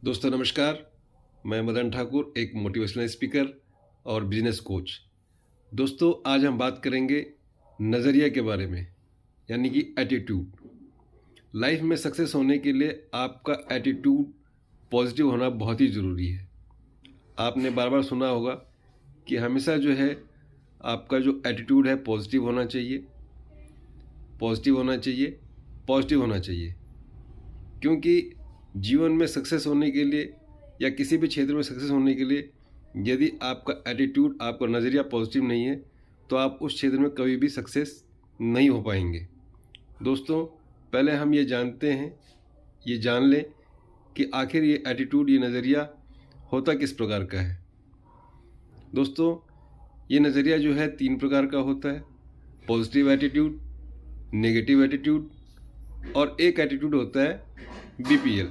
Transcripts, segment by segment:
दोस्तों नमस्कार। मैं मदन ठाकुर, एक मोटिवेशनल स्पीकर और बिजनेस कोच। दोस्तों आज हम बात करेंगे नज़रिया के बारे में, यानी कि एटीट्यूड। लाइफ में सक्सेस होने के लिए आपका एटीट्यूड पॉजिटिव होना बहुत ही ज़रूरी है। आपने बार बार सुना होगा कि हमेशा जो है आपका जो एटीट्यूड है पॉजिटिव होना चाहिए, पॉजिटिव होना चाहिए, पॉजिटिव होना चाहिए। क्योंकि जीवन में सक्सेस होने के लिए या किसी भी क्षेत्र में सक्सेस होने के लिए यदि आपका एटीट्यूड, आपका नज़रिया पॉजिटिव नहीं है तो आप उस क्षेत्र में कभी भी सक्सेस नहीं हो पाएंगे। दोस्तों पहले हम ये जान लें कि आखिर ये एटीट्यूड, ये नज़रिया होता किस प्रकार का है। दोस्तों ये नज़रिया जो है 3 प्रकार का होता है: पॉजिटिव एटीट्यूड, नेगेटिव एटीट्यूड और एक एटीट्यूड होता है बीपीएल,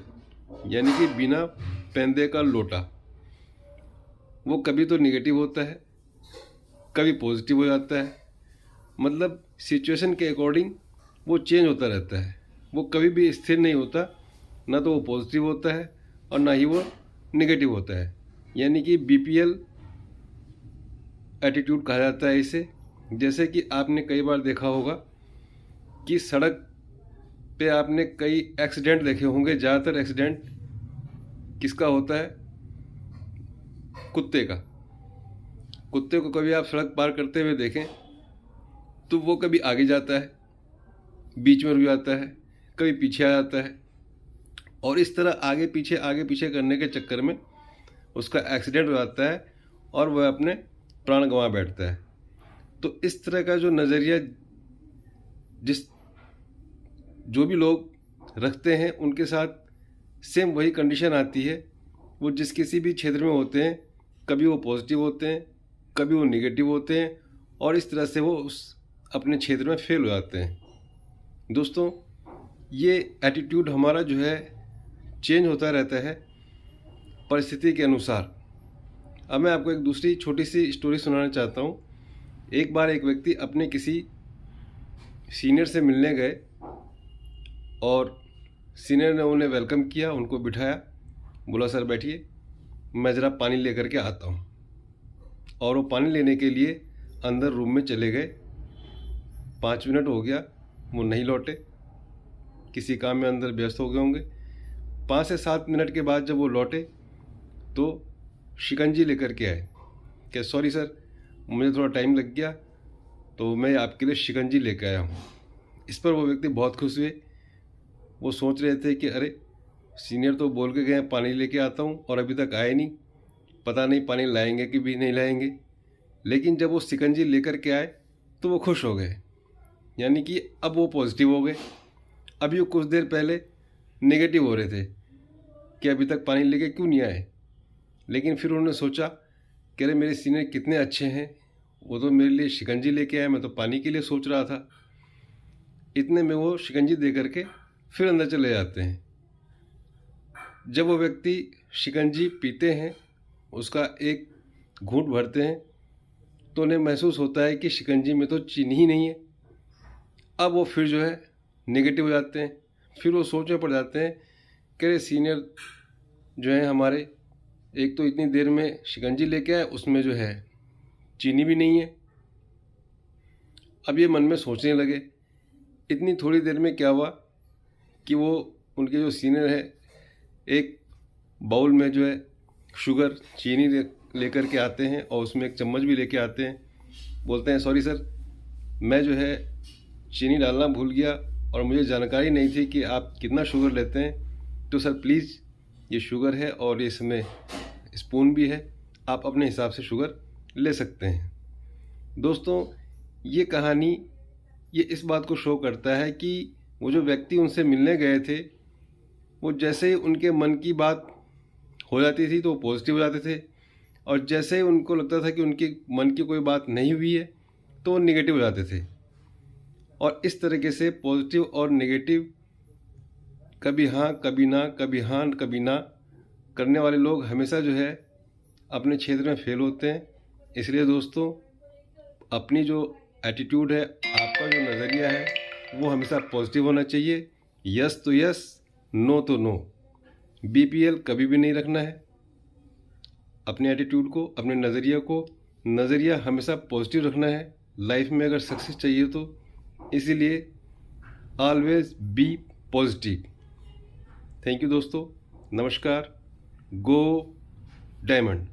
यानी कि बिना पैंदे का लोटा। वो कभी तो नेगेटिव होता है, कभी पॉजिटिव हो जाता है। मतलब सिचुएशन के अकॉर्डिंग वो चेंज होता रहता है। वो कभी भी स्थिर नहीं होता, ना तो वो पॉजिटिव होता है और ना ही वो नेगेटिव होता है। यानी कि बीपीएल एटीट्यूड कहा जाता है इसे। जैसे कि आपने कई बार देखा होगा कि सड़क पे आपने कई एक्सीडेंट देखे होंगे। ज़्यादातर एक्सीडेंट किसका होता है? कुत्ते का। कुत्ते को कभी आप सड़क पार करते हुए देखें तो वो कभी आगे जाता है, बीच में रुक जाता है, कभी पीछे आ जाता है और इस तरह आगे पीछे करने के चक्कर में उसका एक्सीडेंट हो जाता है और वह अपने प्राण गंवा बैठता है। तो इस तरह का जो नज़रिया जो भी लोग रखते हैं उनके साथ सेम वही कंडीशन आती है। वो जिस किसी भी क्षेत्र में होते हैं, कभी वो पॉजिटिव होते हैं, कभी वो नेगेटिव होते हैं और इस तरह से वो उस अपने क्षेत्र में फेल हो जाते हैं। दोस्तों ये एटीट्यूड हमारा जो है चेंज होता रहता है परिस्थिति के अनुसार। अब मैं आपको एक दूसरी छोटी सी स्टोरी सुनाना चाहता हूँ। एक बार एक व्यक्ति अपने किसी सीनियर से मिलने गए और सीनियर ने उन्हें वेलकम किया, उनको बिठाया, बोला सर बैठिए, मैं ज़रा पानी लेकर के आता हूँ। और वो पानी लेने के लिए अंदर रूम में चले गए। 5 मिनट हो गया, वो नहीं लौटे, किसी काम में अंदर व्यस्त हो गए होंगे। 5 से 7 मिनट के बाद जब वो लौटे तो शिकंजी लेकर के आए कि सॉरी सर, मुझे थोड़ा टाइम लग गया तो मैं आपके लिए शिकंजी लेकर आया हूँ। इस पर वो व्यक्ति बहुत खुश हुए। वो सोच रहे थे कि अरे सीनियर तो बोल के गए पानी लेके आता हूँ और अभी तक आए नहीं, पता नहीं पानी लाएंगे कि भी नहीं लाएंगे। लेकिन जब वो शिकंजी लेकर के आए तो वो खुश हो गए, यानी कि अब वो पॉजिटिव हो गए। अभी वो कुछ देर पहले नेगेटिव हो रहे थे कि अभी तक पानी लेके क्यों नहीं आए। लेकिन फिर उन्होंने सोचा कि अरे मेरे सीनियर कितने अच्छे हैं, वो तो मेरे लिए शिकंजी लेके आए, मैं तो पानी के लिए सोच रहा था। इतने में वो शिकंजी दे करके फिर अंदर चले जाते हैं। जब वो व्यक्ति शिकंजी पीते हैं, उसका एक घूंट भरते हैं तो उन्हें महसूस होता है कि शिकंजी में तो चीनी ही नहीं है। अब वो फिर जो है नेगेटिव हो जाते हैं। फिर वो सोचने पड़ जाते हैं कि सीनियर जो है हमारे, एक तो इतनी देर में शिकंजी लेके आए, उसमें जो है चीनी भी नहीं है। अब ये मन में सोचने लगे। इतनी थोड़ी देर में क्या हुआ कि वो उनके जो सीनियर है एक बाउल में जो है शुगर, चीनी लेकर के आते हैं और उसमें एक चम्मच भी लेके आते हैं। बोलते हैं सॉरी सर, मैं जो है चीनी डालना भूल गया और मुझे जानकारी नहीं थी कि आप कितना शुगर लेते हैं, तो सर प्लीज़ ये शुगर है और ये इसमें स्पून भी है, आप अपने हिसाब से शुगर ले सकते हैं। दोस्तों ये कहानी ये इस बात को शो करता है कि वो जो व्यक्ति उनसे मिलने गए थे, वो जैसे ही उनके मन की बात हो जाती थी तो वो पॉजिटिव हो जाते थे और जैसे ही उनको लगता था कि उनके मन की कोई बात नहीं हुई है तो वो नेगेटिव हो जाते थे। और इस तरीके से पॉजिटिव और नेगेटिव, कभी हाँ कभी ना, कभी हाँ कभी ना करने वाले लोग हमेशा जो है अपने क्षेत्र में फेल होते हैं। इसलिए दोस्तों अपनी जो एटीट्यूड है, आपका जो नज़रिया है वो हमेशा पॉजिटिव होना चाहिए। यस तो यस, नो तो नो। BPL कभी भी नहीं रखना है। अपने एटीट्यूड को, अपने नज़रिया हमेशा पॉजिटिव रखना है लाइफ में अगर सक्सेस चाहिए तो। इसीलिए always be positive. Thank you दोस्तों, नमस्कार। गो डायमंड।